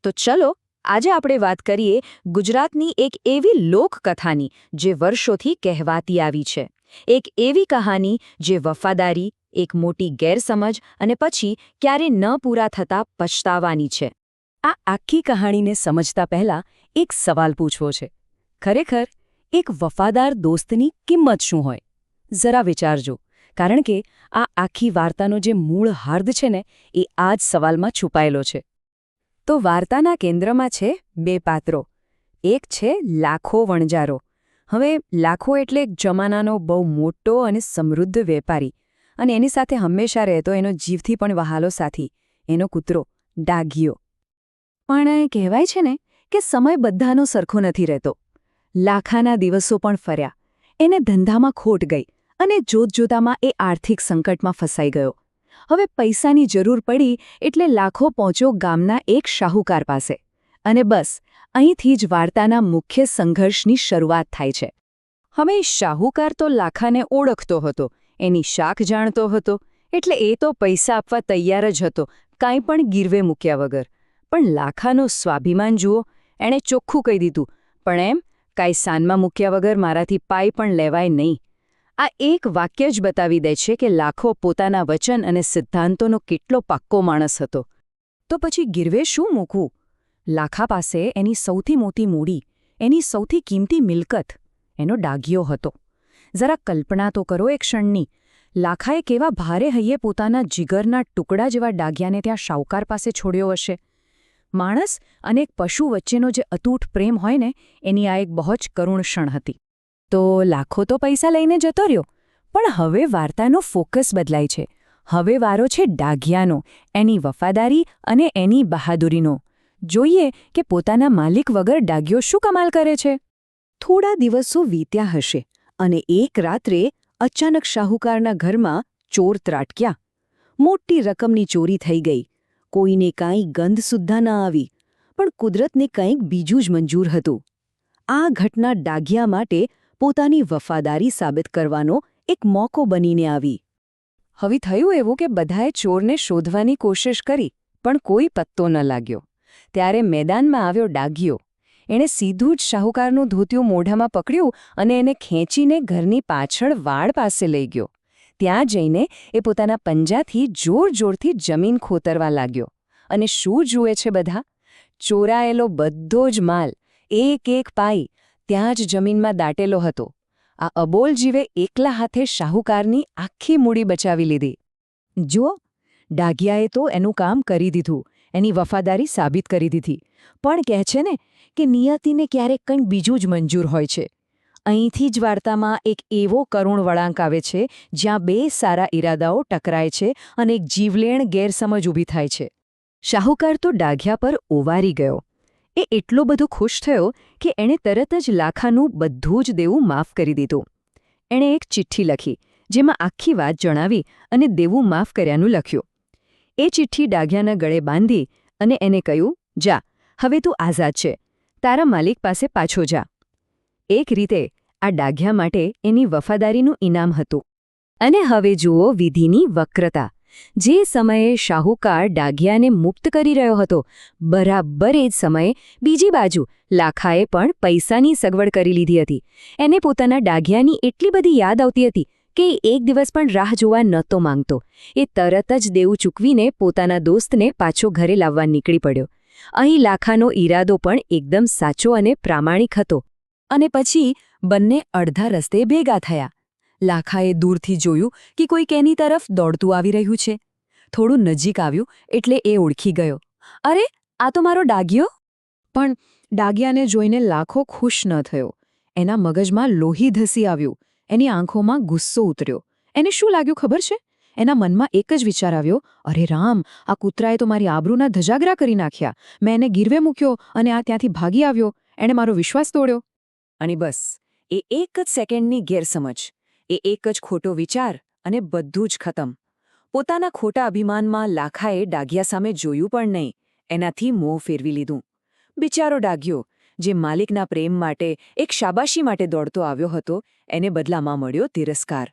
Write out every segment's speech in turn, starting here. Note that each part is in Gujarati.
તો ચલો આજે આપણે વાત કરીએ ગુજરાતની એક એવી લોકકથાની જે વર્ષોથી કહેવાતી આવી છે. એક એવી કહાની જે વફાદારી, એક મોટી ગેરસમજ અને પછી ક્યારે ન પૂરા થતા પછતાવાની છે. આ આખી કહાણીને સમજતા પહેલા એક સવાલ પૂછવો છે. ખરેખર એક વફાદાર દોસ્તની કિંમત શું હોય? જરા વિચારજો, કારણ કે આ આખી વાર્તાનો જે મૂળ હાર્દ છે ને એ આ જ સવાલમાં છુપાયેલો છે. તો વાર્તાના કેન્દ્રમાં છે બે પાત્રો. એક છે લાખો વણજારો. હવે લાખો એટલે એક જમાનાનો બહુ મોટો અને સમૃદ્ધ વેપારી, અને એની સાથે હંમેશા રહેતો એનો જીવથી પણ વહાલો સાથી, એનો કૂતરો ડાઘિયો. પણ કહેવાય છે ને કે સમય બધાનો સરખો નથી રહેતો. લાખાના દિવસો પણ ફર્યા, એને ધંધામાં ખોટ ગઈ અને જોતજોતામાં એ આર્થિક સંકટમાં ફસાઈ ગયો. હવે પૈસાની જરૂર પડી એટલે લાખો પહોંચ્યો ગામના એક શાહુકાર પાસે. અને બસ અહીંથી જ વાર્તાના મુખ્ય સંઘર્ષની શરૂઆત થાય છે. હવે શાહુકાર તો લાખાને ઓળખતો હતો, એની શાખ જાણતો હતો, એટલે એ તો પૈસા આપવા તૈયાર જ હતો, કાંઈ પણ ગીરવે મૂક્યા વગર. પણ લાખાનું સ્વાભિમાન જુઓ, એણે ચોખ્ખું કહી દીધું, પણ એમ કાંઈ સાનમાં મૂક્યા વગર મારાથી પાઈ પણ લેવાય નહીં. આ એક વાક્ય જ બતાવી દે છે કે લાખો પોતાના વચન અને સિદ્ધાંતોનો કેટલો પાક્કો માણસ હતો. તો પછી ગીરવે શું મૂકવું? લાખા પાસે એની સૌથી મોટી મૂડી, એની સૌથી કિંમતી મિલકત, એનો ડાઘિયો હતો. જરા કલ્પના તો કરો એક ક્ષણની. લાખાએ કેવા ભારે હૈયે પોતાના જીગરના ટુકડા જેવા ડાઘિયાને ત્યાં શાહુકાર પાસે છોડ્યો હશે. માણસ અને એક પશુ વચ્ચેનો જે અતૂટ પ્રેમ હોય ને, એની આ એક બહુ જ કરુણ ક્ષણ હતી. તો લાખો તો પૈસા લઈને જતો રહ્યો, પણ હવે વાર્તાનો ફોકસ બદલાય છે. હવે વારો છે ડાઘિયાનો, એની વફાદારી અને એની બહાદુરીનો. જોઈએ કે પોતાના માલિક વગર ડાઘિયો શું કમાલ કરે છે. થોડા દિવસો વીત્યા હશે અને એક રાત્રે અચાનક શાહુકારના ઘરમાં ચોર ત્રાટક્યા. મોટી રકમની ચોરી થઈ ગઈ. કોઈને કાંઈ ગંધ સુદ્ધા ન આવી, પણ કુદરતને કંઈક બીજું જ મંજૂર હતું. આ ઘટના ડાઘિયા માટે પોતાની વફાદારી સાબિત કરવાનો એક મોકો બનીને આવી. હવે થયું એવું કે બધાએ ચોરને શોધવાની કોશિશ કરી, પણ કોઈ પત્તો ન લાગ્યો. ત્યારે મેદાનમાં આવ્યો ડાઘિયો. એણે સીધું જ શાહુકારનું ધોતિયું મોઢામાં પકડ્યું અને એને ખેંચીને ઘરની પાછળ વાડ પાસે લઈ ગયો. ત્યાં જઈને એ પોતાના પંજાથી જોર-જોરથી જમીન ખોતરવા લાગ્યો. અને શું જુએ છે બધા? ચોરાયેલો બધો જ માલ, એક પાઈ ત્યાં જ જમીનમાં દાટેલો હતો. આ અબોલ જીવે એકલા હાથે શાહુકારની આખી મૂડી બચાવી લીધી. જુઓ, ડાઘિયાએ તો એનું કામ કરી દીધું, એની વફાદારી સાબિત કરી દીધી. પણ કહે છે ને કે નિયતિને ક્યારેક કંઈક બીજું જ મંજૂર હોય છે. અહીંથી જ વાર્તામાં એક એવો કરુણ વળાંક આવે છે જ્યાં બે સારા ઈરાદાઓ ટકરાય છે અને એક જીવલેણ ગેરસમજ ઊભી થાય છે. શાહુકાર તો ડાઘિયા પર ઓવારી ગયો. એ એટલો બધો ખુશ થયો કે એણે તરત જ લાખાનું બધું જ દેવું માફ કરી દીધું. એણે એક ચિઠ્ઠી લખી, જેમાં આખી વાત જણાવી અને દેવું માફ કર્યાનું લખ્યું. એ ચિઠ્ઠી ડાઘિયાના ગળે બાંધી અને એને કહ્યું, જા, હવે તું આઝાદ છે, તારા માલિક પાસે પાછો જા. એક રીતે આ ડાઘિયા માટે એની વફાદારીનું ઇનામ હતું. અને હવે જુઓ વિધિની વક્રતા. જે સમયે શાહુકાર ડાઘિયાને મુક્ત કરી રહ્યો હતો, બરાબર એ જ સમયે બીજી બાજુ લાખાએ પણ પૈસાની સગવડ કરી લીધી હતી. એને પોતાના ડાઘિયાની એટલી બધી યાદ આવતી હતી કે એક દિવસ પણ રાહ જોવા નહોતો માંગતો. એ તરત જ દેવું ચૂકવીને પોતાના દોસ્તને પાછો ઘરે લાવવા નીકળી પડ્યો. અહીં લાખાનો ઈરાદો પણ એકદમ સાચો અને પ્રામાણિક હતો. અને પછી બંને અડધા રસ્તે ભેગા થયા. લાખાએ દૂરથી જોયું કે કોઈક એની તરફ દોડતું આવી રહ્યું છે. થોડું નજીક આવ્યું એટલે એ ઓળખી ગયો. અરે, આ તો મારો ડાઘિયો! પણ ડાઘિયાને જોઈને લાખો ખુશ ન થયો. એના મગજમાં લોહી ધસી આવ્યું. એની આંખોમાં ગુસ્સો ઉતર્યો. એને શું લાગ્યું ખબર છે? એના મનમાં એક જ વિચાર આવ્યો, અરે રામ, આ કૂતરાએ તો મારી આબરૂના ધજાગરા કરી નાખ્યા. મેં એને ગીરવે મૂક્યો અને આ ત્યાંથી ભાગી આવ્યો. એણે મારો વિશ્વાસ તોડ્યો. અને બસ એ એક જ સેકન્ડની ગેરસમજ, એ એક જ ખોટો વિચાર અને બધું જ ખતમ. પોતાના ખોટા અભિમાનમાં લાખાએ ડાઘિયા સામે જોયું પણ નહીં, એનાથી મોં ફેરવી લીધું. બિચારો ડાઘિયો, જે માલિકના પ્રેમ માટે, એક શાબાશી માટે દોડતો આવ્યો હતો, એને બદલામાં મળ્યો તિરસ્કાર.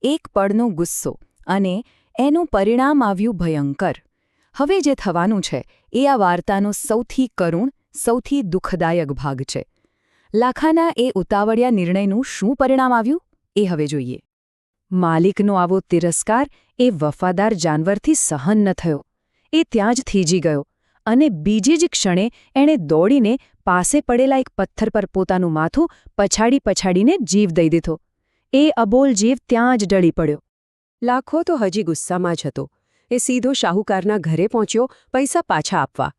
એક પળનો ગુસ્સો, અને એનું પરિણામ આવ્યું ભયંકર. હવે જે થવાનું છે એ આ વાર્તાનો સૌથી કરુણ, સૌથી દુઃખદાયક ભાગ છે. લાખાના એ ઉતાવળિયા નિર્ણયનું શું પરિણામ આવ્યું એ હવે જોઈએ. માલિકનો આવો તિરસ્કાર એ વફાદાર જાનવરથી સહન ન થયો. એ ત્યાં જ થીજી ગયો અને બીજી જ ક્ષણે એણે દોડીને પાસે પડેલા એક પથ્થર પર પોતાનું માથું પછાડીને જીવ દઈ દીધો. એ અબોલ જીવ ત્યાં જ ઢળી પડ્યો. લાખો તો હજી ગુસ્સામાં જ હતો. એ સીધો શાહુકારના ઘરે પહોંચ્યો પૈસા પાછા આપવા.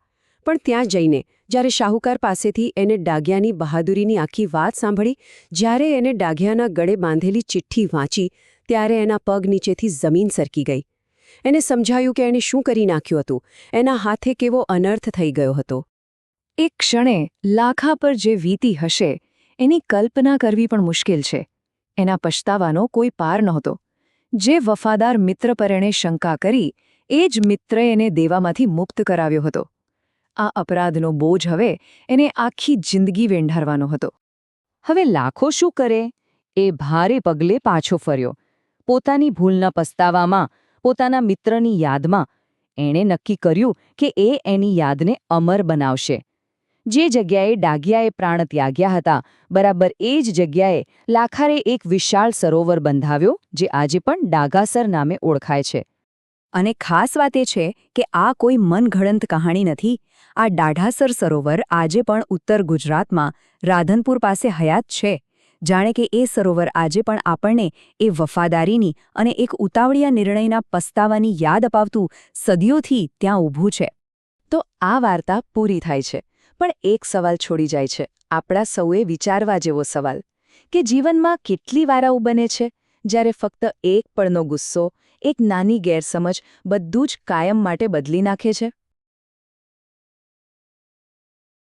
પણ ત્યાં જઈને જ્યારે શાહુકાર પાસેથી એને ડાઘિયાની બહાદુરીની આખી વાત સાંભળી, જ્યારે એને ડાઘિયાના ગળે બાંધેલી ચિઠ્ઠી વાંચી, ત્યારે એના પગ નીચેથી જમીન સરકી ગઈ. એને સમજાયું કે એણે શું કરી નાખ્યું હતું. એના હાથે કેવો અનર્થ થઈ ગયો હતો. એક ક્ષણે લાખા પર જે વીતી હશે એની કલ્પના કરવી પણ મુશ્કેલ છે. એના પછતાવાનો કોઈ પાર નહોતો. જે વફાદાર મિત્ર પર એણે શંકા કરી એ જ મિત્રે એને દેવામાંથી મુક્ત કરાવ્યો હતો. આ અપરાધનો બોજ હવે એને આખી જિંદગી વેંઢારવાનો હતો. હવે લાખો શું કરે? એ ભારે પગલે પાછો ફર્યો. પોતાની ભૂલના પસ્તાવામાં, પોતાના મિત્રની યાદમાં એણે નક્કી કર્યું કે એ એની યાદને અમર બનાવશે. જે જગ્યાએ ડાઘિયાએ પ્રાણ ત્યાગ્યા હતા, બરાબર એ જ જગ્યાએ લાખારે એક વિશાળ સરોવર બંધાવ્યો, જે આજે પણ ડાગાસર નામે ઓળખાય છે. અને ખાસ વાત એ છે કે આ કોઈ મનઘડંત કહાણી નથી. આ ડાઢાસર સરોવર આજે પણ ઉત્તર ગુજરાતમાં રાધનપુર પાસે હયાત છે. જાણે કે એ સરોવર આજે પણ આપણને એ વફાદારીની અને એક ઉતાવળિયા નિર્ણયના પસ્તાવાની યાદ અપાવતું સદીઓથી ત્યાં ઊભું છે. તો આ વાર્તા પૂરી થાય છે, પણ એક સવાલ છોડી જાય છે, આપણા સૌએ વિચારવા જેવો સવાલ, કે જીવનમાં કેટલી વાર આવું બને છે જ્યારે ફક્ત એક પળનો ગુસ્સો, એક નાની ગેરસમજ બધું જ કાયમ માટે બદલી નાખે છે.